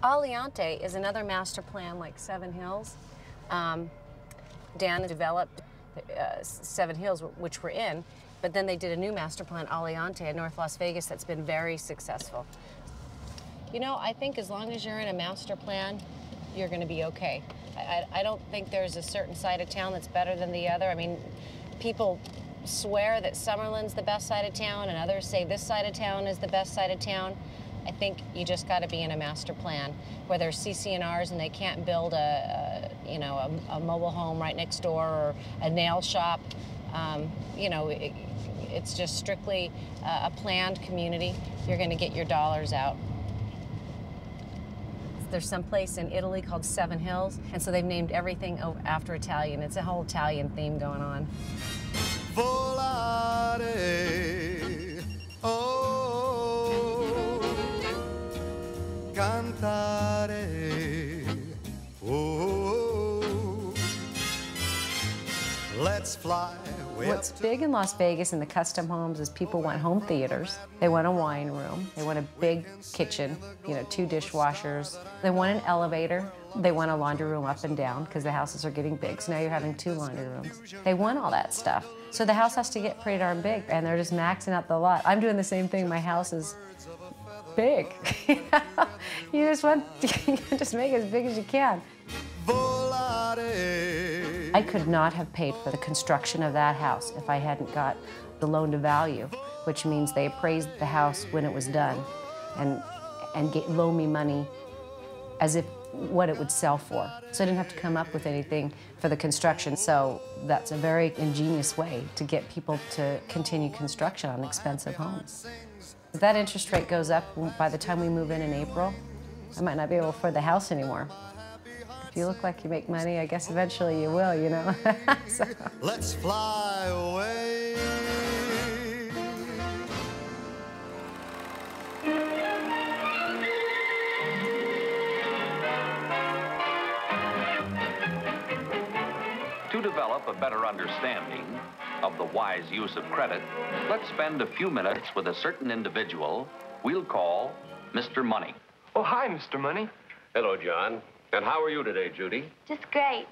Aliante is another master plan like Seven Hills. Dan developed Seven Hills, which we're in, but then they did a new master plan, Aliante, in North Las Vegas, that's been very successful. You know, I think as long as you're in a master plan, you're going to be okay. I don't think there's a certain side of town that's better than the other. I mean, people swear that Summerlin's the best side of town, and others say this side of town is the best side of town. I think you just got to be in a master plan where there's CC&Rs and they can't build a mobile home right next door or a nail shop. You know, it's just strictly a planned community. You're going to get your dollars out. There's some place in Italy called Seven Hills, and so they've named everything after Italian. It's a whole Italian theme going on. Volare, oh, cantare, oh, let's fly. What's big in Las Vegas in the custom homes is people want home theaters. They want a wine room. They want a big kitchen, you know, 2 dishwashers. They want an elevator. They want a laundry room up and down because the houses are getting big. So now you're having 2 laundry rooms. They want all that stuff. So the house has to get pretty darn big, and they're just maxing out the lot. I'm doing the same thing. My house is big. You just want to just make it as big as you can. I could not have paid for the construction of that house if I hadn't got the loan to value, which means they appraised the house when it was done and loan me money as if what it would sell for. So I didn't have to come up with anything for the construction. So that's a very ingenious way to get people to continue construction on expensive homes. If that interest rate goes up by the time we move in April, I might not be able to afford the house anymore. If you look like you make money, I guess eventually you will, you know. So. Let's fly away. To develop a better understanding of the wise use of credit, let's spend a few minutes with a certain individual we'll call Mr. Money. Oh, hi, Mr. Money. Hello, John. And how are you today, Judy? Just great.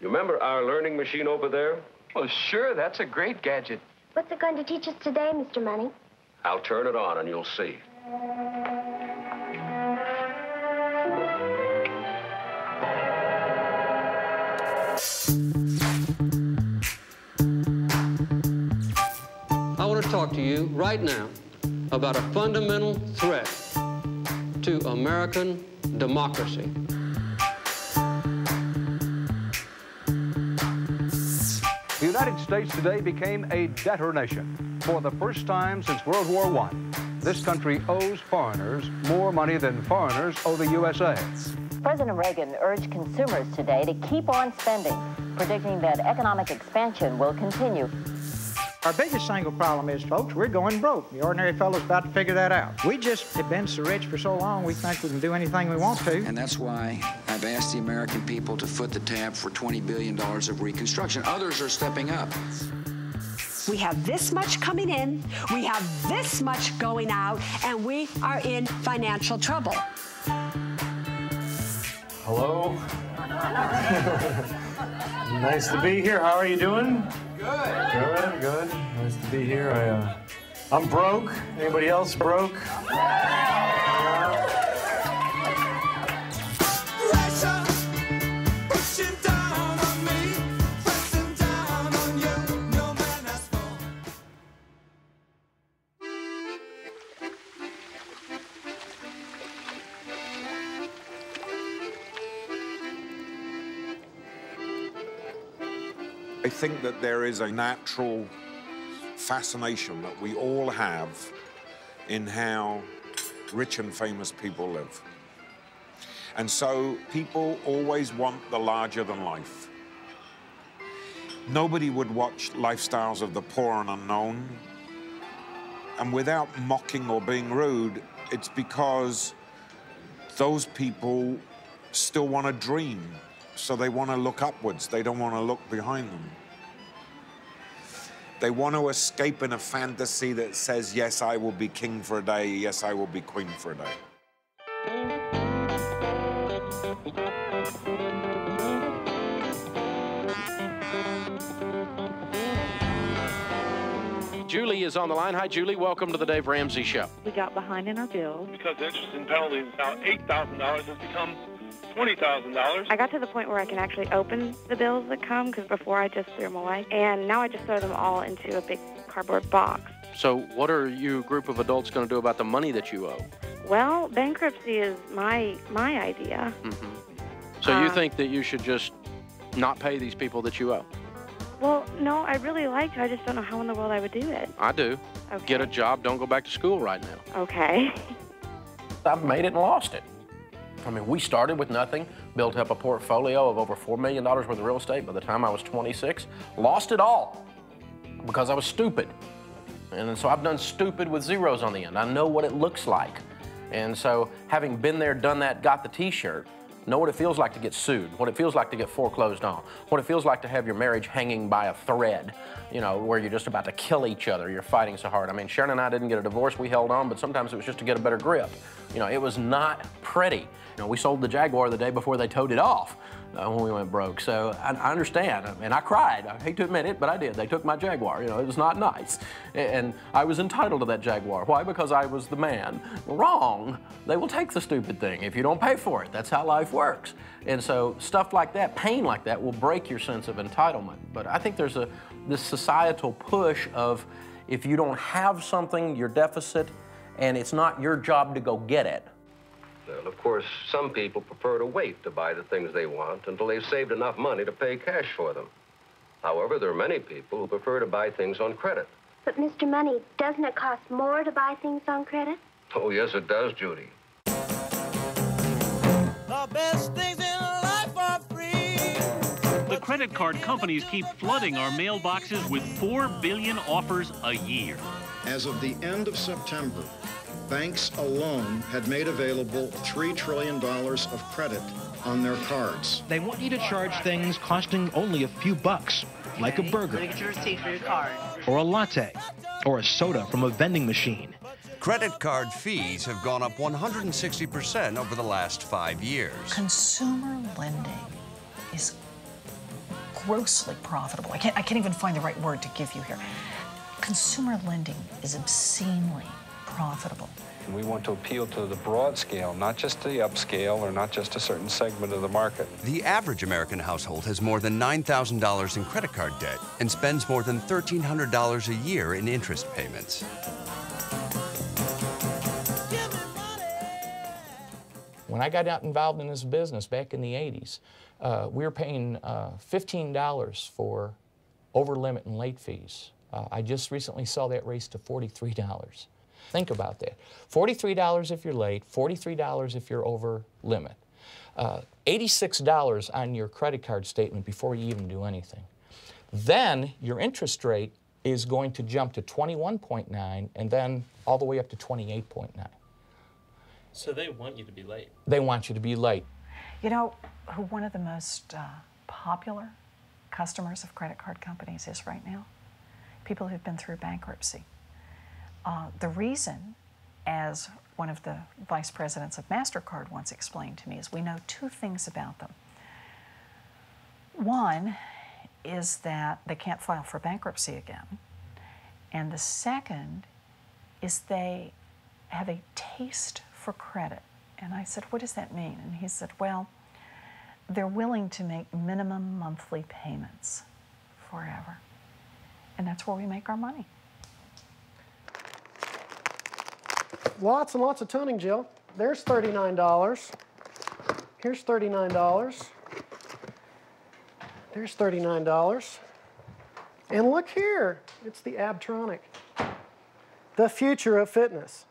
You remember our learning machine over there? Well, sure, that's a great gadget. What's it going to teach us today, Mr. Money? I'll turn it on and you'll see. I want to talk to you right now about a fundamental threat to American democracy. The United States today became a debtor nation. For the first time since World War I, this country owes foreigners more money than foreigners owe the USA. President Reagan urged consumers today to keep on spending, predicting that economic expansion will continue. Our biggest single problem is, folks, we're going broke. The ordinary fellow's about to figure that out. We just have been so rich for so long, we think we can do anything we want to. And that's why I've asked the American people to foot the tab for $20 billion of reconstruction. Others are stepping up. We have this much coming in, we have this much going out, and we are in financial trouble. Hello. Nice to be here. How are you doing? Good. Good, good. Nice to be here. I'm broke. Anybody else broke? I think that there is a natural fascination that we all have in how rich and famous people live. And so people always want the larger than life. Nobody would watch lifestyles of the poor and unknown. And without mocking or being rude, it's because those people still want to dream. So they want to look upwards. They don't want to look behind them. They want to escape in a fantasy that says, yes, I will be king for a day. Yes, I will be queen for a day. Julie is on the line. Hi, Julie. Welcome to the Dave Ramsey Show. We got behind in our bills. Because the interest and penalties now $8,000 has become $20,000. I got to the point where I can actually open the bills that come, because before I just threw them away. And now I just throw them all into a big cardboard box. So what are you, a group of adults, going to do about the money that you owe? Well, bankruptcy is my idea. Mm-hmm. So you think that you should just not pay these people that you owe? Well, no, I really like to. I just don't know how in the world I would do it. I do. Okay. Get a job. Don't go back to school right now. Okay. I've made it and lost it. I mean, we started with nothing, built up a portfolio of over $4 million worth of real estate by the time I was 26, lost it all because I was stupid. And so I've done stupid with zeros on the end. I know what it looks like. And so having been there, done that, got the t-shirt, know what it feels like to get sued, what it feels like to get foreclosed on, what it feels like to have your marriage hanging by a thread, you know, where you're just about to kill each other, you're fighting so hard. I mean, Sharon and I didn't get a divorce, we held on, but sometimes it was just to get a better grip. You know, it was not pretty. You know, we sold the Jaguar the day before they towed it off when we went broke. So I understand, and I cried. I hate to admit it, but I did. They took my Jaguar. You know, it was not nice. And I was entitled to that Jaguar. Why? Because I was the man. Wrong. They will take the stupid thing if you don't pay for it. That's how life works. And so stuff like that, pain like that, will break your sense of entitlement. But I think there's this societal push of if you don't have something, you're deficit, and it's not your job to go get it. Well, of course, some people prefer to wait to buy the things they want until they've saved enough money to pay cash for them. However, there are many people who prefer to buy things on credit. But, Mr. Money, doesn't it cost more to buy things on credit? Oh, yes, it does, Judy. The best things in life are free. The credit card companies keep flooding our mailboxes with 4 billion offers a year. As of the end of September, banks alone had made available $3 trillion of credit on their cards. They want you to charge things costing only a few bucks, like a burger, Get your receipt for your card, or a latte, or a soda from a vending machine. Credit card fees have gone up 160% over the last 5 years. Consumer lending is grossly profitable. I can't even find the right word to give you here. Consumer lending is obscenely profitable. We want to appeal to the broad scale, not just the upscale or not just a certain segment of the market. The average American household has more than $9,000 in credit card debt and spends more than $1,300 a year in interest payments. When I got involved in this business back in the 80s, we were paying $15 for over limit and late fees. I just recently saw that raise to $43. Think about that. $43 if you're late, $43 if you're over limit. $86 on your credit card statement before you even do anything. Then your interest rate is going to jump to 21.9 and then all the way up to 28.9. So they want you to be late. They want you to be late. You know who one of the most popular customers of credit card companies is right now? People who've been through bankruptcy. The reason, as one of the vice presidents of MasterCard once explained to me, is we know two things about them. One is that they can't file for bankruptcy again. And the second is they have a taste for credit. And I said, what does that mean? And he said, well, they're willing to make minimum monthly payments forever. And that's where we make our money. Lots and lots of toning, Jill. There's $39. Here's $39. There's $39. And look here, it's the Abtronic. The future of fitness.